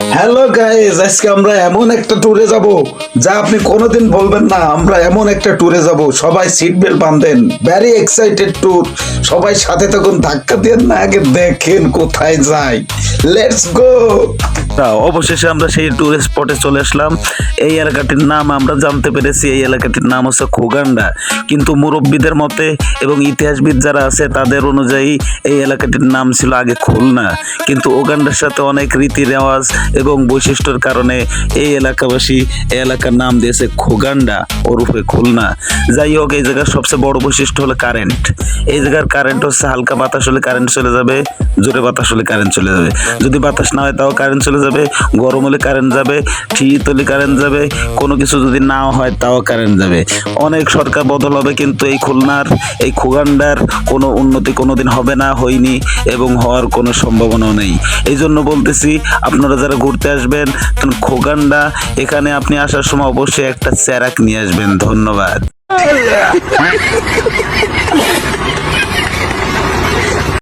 Hello guys, আজকে আমরা এমন একটা ট্যুরে যাব যা আপনি কোনোদিন বলবেন না। আমরা এমন একটা ট্যুরে যাব, সবাই সিট বেল্ট বাঁধেন। Very excited tour. সবাই সাথে থাকুন, ধাক্কা দেন না, আগে দেখেন কোথায় যাই। Let's go. অবশেষে আমরা সেই টুরিস্ট স্পটে চলে আসলাম। এই এলাকাটির নাম আমরা জানতে পেরেছি, এই এলাকাটির নাম হচ্ছে খোগান্ডা। কিন্তু মুরব্বীদের মতে এবং ইতিহাসবিদ যারা আছে তাদের অনুযায়ী এই এলাকাটির নাম ছিল আগে খুলনা। কিন্তু ওগান্ডার সাথে অনেক রীতি রেওয়াজ এবং বৈশিষ্ট্যের কারণে এই এলাকাবাসী এই এলাকার নাম দিয়েছে খোগান্ডা ওরফে খুলনা। যাই হোক, এই জায়গার সবচেয়ে বড় বৈশিষ্ট্য হলো কারেন্ট। এই জায়গার কারেন্ট হচ্ছে হালকা বাতাস হলে কারেন্ট চলে যাবে, জোরে বাতাস হলে কারেন্ট চলে যাবে। যদি বাতাস না হয় তাও কারেন্ট চলে যাবে, গরম হলে কারেন্ট যাবে, শীত হলে কারেন্ট যাবে, কোনো কিছু যদি নাও হয় তাও কারেন্ট যাবে। অনেক সরকার বদল হবে কিন্তু এই খুলনার এই খোগান্ডার কোনো উন্নতি কোনোদিন হবে না, হয়নি এবং হওয়ার কোনো সম্ভাবনাও নেই। এই জন্য বলতেছি, আপনারা যারা ঘুরতে আসবেন খোগান্ডা, এখানে আপনি আসার সময় অবশ্যই একটা চেরাক নিয়ে আসবেন। ধন্যবাদ।